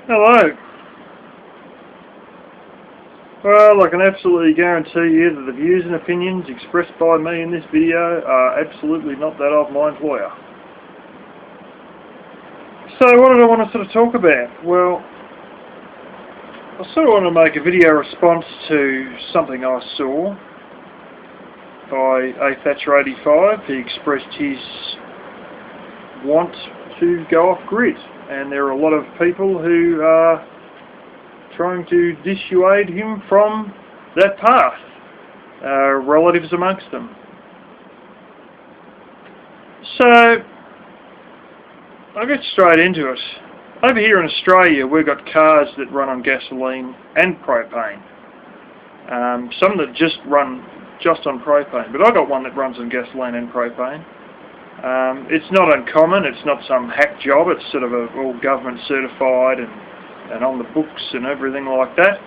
Hello. Well, I can absolutely guarantee you that the views and opinions expressed by me in this video are absolutely not that of my employer. So what did I want to sort of talk about? Well, I sort of want to make a video response to something I saw by AThatcher85. He expressed his want to go off grid, and there are a lot of people who are trying to dissuade him from that path, relatives amongst them. So, I'll get straight into it. Over here in Australia, we've got cars that run on gasoline and propane. Some that just run just on propane, but I've got one that runs on gasoline and propane. It's not uncommon, it's not some hack job, it's sort of all government certified and on the books and everything like that.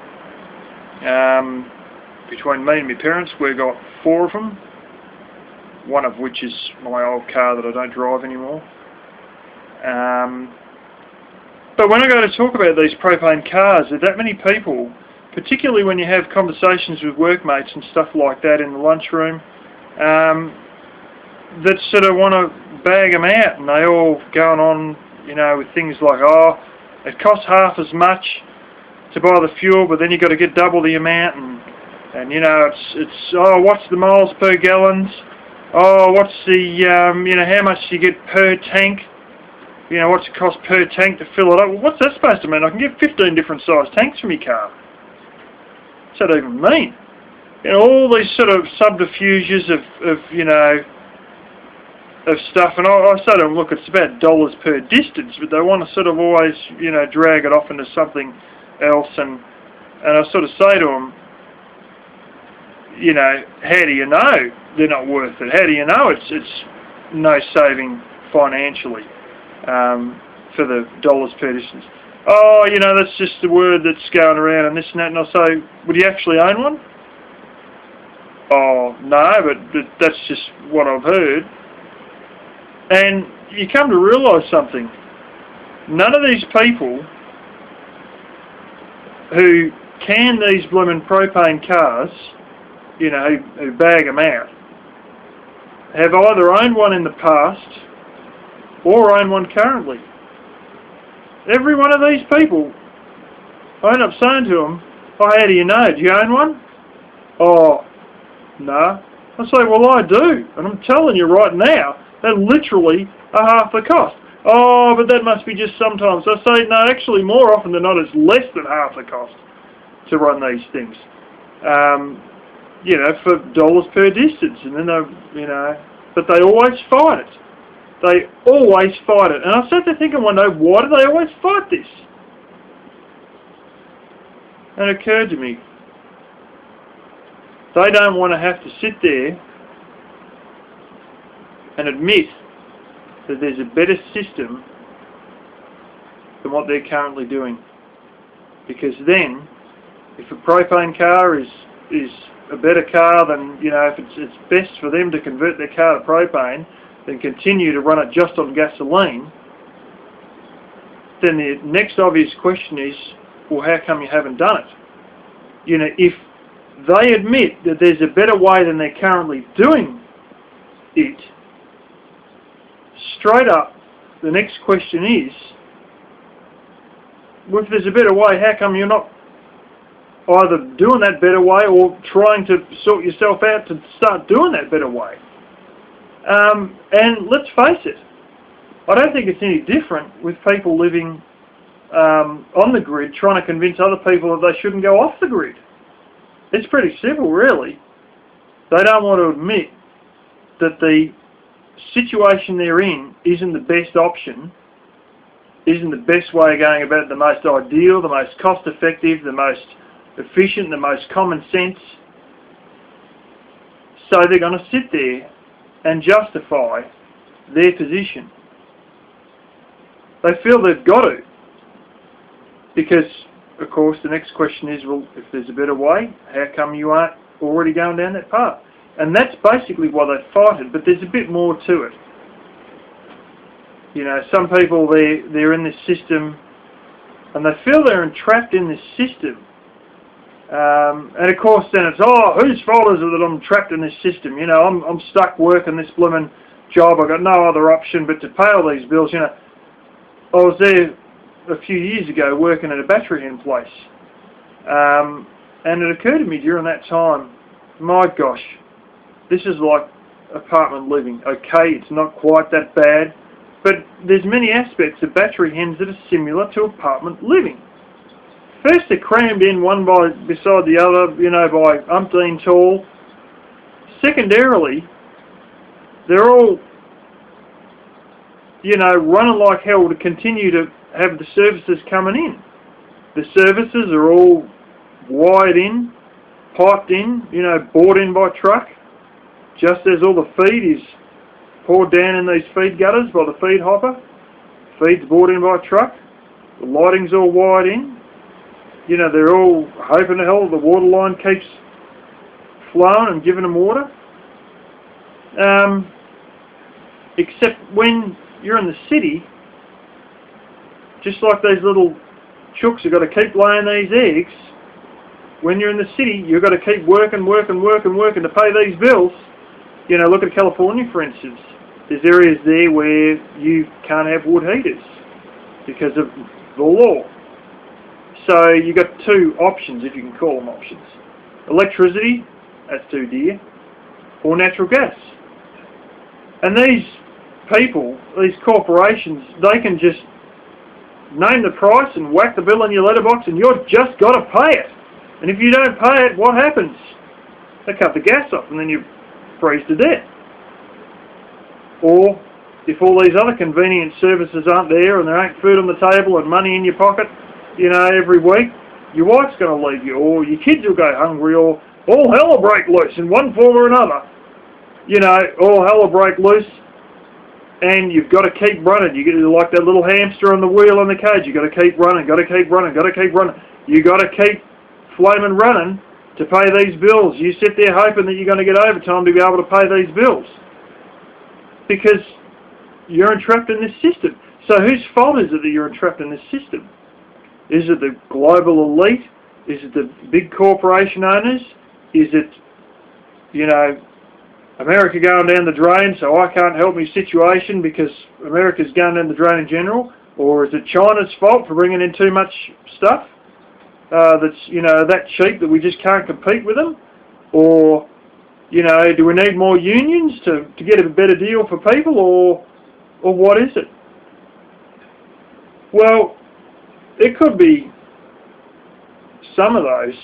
Between me and my parents, we've got 4 of them, one of which is my old car that I don't drive anymore. But when I go to talk about these propane cars, there are that many people, particularly when you have conversations with workmates and stuff like that in the lunchroom, that sort of want to bag them out, and they all going on, with things like, oh, it costs half as much to buy the fuel, but then you've got to get double the amount, and it's oh, what's the miles per gallons? Oh, what's the how much do you get per tank? What's it cost per tank to fill it up? Well, what's that supposed to mean? I can get 15 different size tanks for my car. What's that even mean? All these sort of subterfuges of stuff, and I say to them, look, it's about dollars per distance, but they want to sort of always, drag it off into something else, and I sort of say to them, how do you know they're not worth it? How do you know it's no saving financially for the dollars per distance? Oh, that's just the word that's going around and this and that, and I say, would you actually own one? Oh, no, but that's just what I've heard. And you come to realise something. None of these people who can these blooming propane cars, who bag them out, have either owned one in the past or own one currently. Every one of these people, I end up saying to them, oh, how do you know? Do you own one? Oh, no. I say, well, I do. And I'm telling you right now, they're literally half the cost. Oh, but that must be just sometimes. I say, no, actually more often than not, it's less than half the cost to run these things. For dollars per distance. And then but they always fight it. They always fight it. And I sat there thinking one day, why do they always fight this? And it occurred to me, they don't want to have to sit there and admit that there's a better system than what they're currently doing. Because then, if a propane car is a better car than, if it's best for them to convert their car to propane than continue to run it just on gasoline, then the next obvious question is, well, how come you haven't done it? If they admit that there's a better way than they're currently doing it, straight up, the next question is, well, if there's a better way, how come you're not either doing that better way or trying to sort yourself out to start doing that better way? And let's face it, I don't think it's any different with people living on the grid trying to convince other people that they shouldn't go off the grid. It's pretty simple, really. They don't want to admit that the situation they're in isn't the best option, isn't the best way of going about it, the most ideal, the most cost-effective, the most efficient, the most common sense. So they're going to sit there and justify their position. They feel they've got to. Because, of course, the next question is, well, if there's a better way, how come you aren't already going down that path? And that's basically why they fight it, but there's a bit more to it. Some people, they're in this system and they feel they're entrapped in this system. And of course then it's, oh, whose fault is it that I'm trapped in this system? You know, I'm stuck working this blooming job, I've got no other option but to pay all these bills. You know, I was there a few years ago working at a battery hen place, and it occurred to me during that time, my gosh, this is like apartment living. Okay, it's not quite that bad, but there's many aspects of battery hens that are similar to apartment living. First, they're crammed in one beside the other, you know, by umpteen tall. Secondarily, they're all, you know, running like hell to continue to have the services coming in. The services are all wired in, piped in, you know, brought in by truck, just as all the feed is poured down in these feed gutters by the feed hopper. Feed's brought in by truck. The lighting's all wired in. You know, they're all hoping to hell the water line keeps flowing and giving them water. Except when you're in the city, just like those little chooks have got to keep laying these eggs, when you're in the city, you've got to keep working to pay these bills. You know, look at California, for instance. There's areas there where you can't have wood heaters because of the law. So you've got two options, if you can call them options. Electricity, that's too dear, or natural gas. And these people, these corporations, they can just name the price and whack the bill in your letterbox and you've just got to pay it. And if you don't pay it, what happens? They cut the gas off and then you freeze to death. Or if all these other convenient services aren't there and there ain't food on the table and money in your pocket, you know, every week, your wife's going to leave you, or your kids will go hungry, or all hell will break loose in one form or another. You know, all hell will break loose, and you've got to keep running. You get like that little hamster on the wheel in the cage. You've got to keep running, got to keep running, got to keep running. You've got to keep flaming running to pay these bills. You sit there hoping that you're going to get overtime to be able to pay these bills, because you're entrapped in this system. So whose fault is it that you're entrapped in this system? Is it the global elite? Is it the big corporation owners? Is it, you know, America going down the drain, so I can't help my situation because America's going down the drain in general? Or is it China's fault for bringing in too much stuff that's, you know, that cheap that we just can't compete with them? Or, you know, do we need more unions to get a better deal for people? Or what is it? Well, it could be some of those.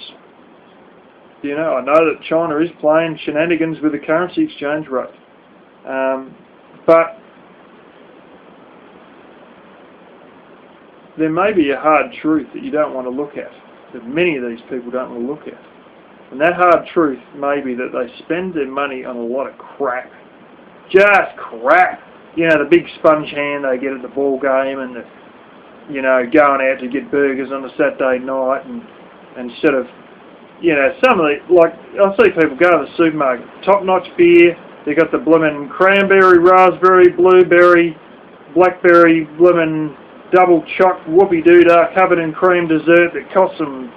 You know, I know that China is playing shenanigans with the currency exchange rate. But there may be a hard truth that you don't want to look at, that many of these people don't want to look at. And that hard truth may be that they spend their money on a lot of crap. Just crap. You know, the big sponge hand they get at the ball game, and the, you know, going out to get burgers on a Saturday night, and instead of, you know, some of the, like, I see people go to the supermarket, top-notch beer, they got the blimmin' cranberry, raspberry, blueberry, blackberry, blimmin' double choc whoopie-doo-dah covered in cream dessert that costs them,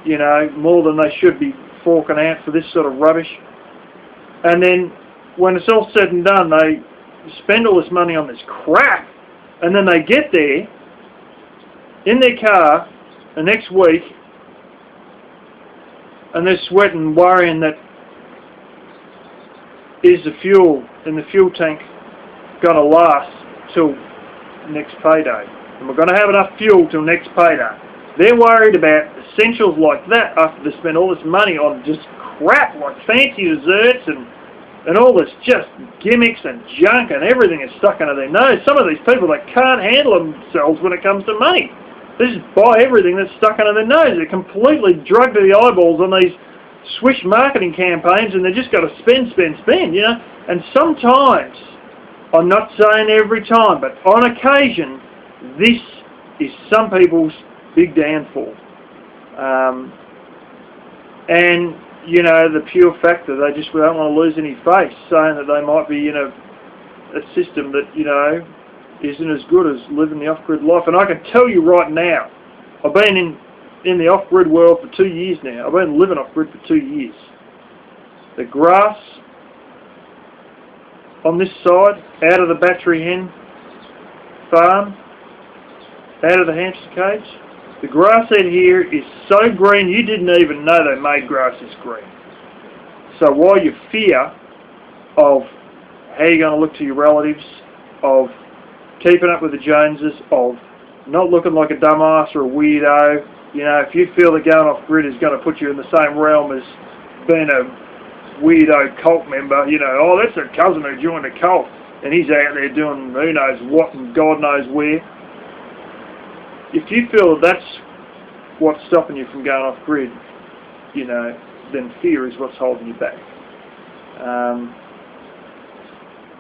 you know, more than they should be forking out for this sort of rubbish. And then when it's all said and done, they spend all this money on this crap, and then they get there in their car the next week, and they're sweating, worrying that is the fuel in the fuel tank going to last till next payday, and we're going to have enough fuel till next payday. They're worried about essentials like that after they spend all this money on just crap like fancy desserts and all this just gimmicks and junk, and everything is stuck under their nose. Some of these people, they can't handle themselves when it comes to money. They just buy everything that's stuck under their nose. They're completely drugged to the eyeballs on these swish marketing campaigns, and they've just got to spend, you know. And sometimes, I'm not saying every time, but on occasion, this is some people's big downfall. And, you know, the pure fact that they just don't want to lose any face, saying that they might be in a system that, you know, isn't as good as living the off-grid life. And I can tell you right now, I've been in the off-grid world for 2 years now. I've been living off-grid for 2 years. The grass on this side, out of the battery hen farm, out of the hamster cage, the grass out here is so green you didn't even know they made grass this green. So while your fear of how you're going to look to your relatives, of keeping up with the Joneses, of not looking like a dumbass or a weirdo, if you feel that going off grid is going to put you in the same realm as being a weirdo cult member, oh, that's a cousin who joined a cult and he's out there doing who knows what and God knows where. If you feel that's what's stopping you from going off grid, then fear is what's holding you back.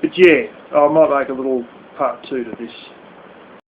But yeah, I might make a little part 2 to this.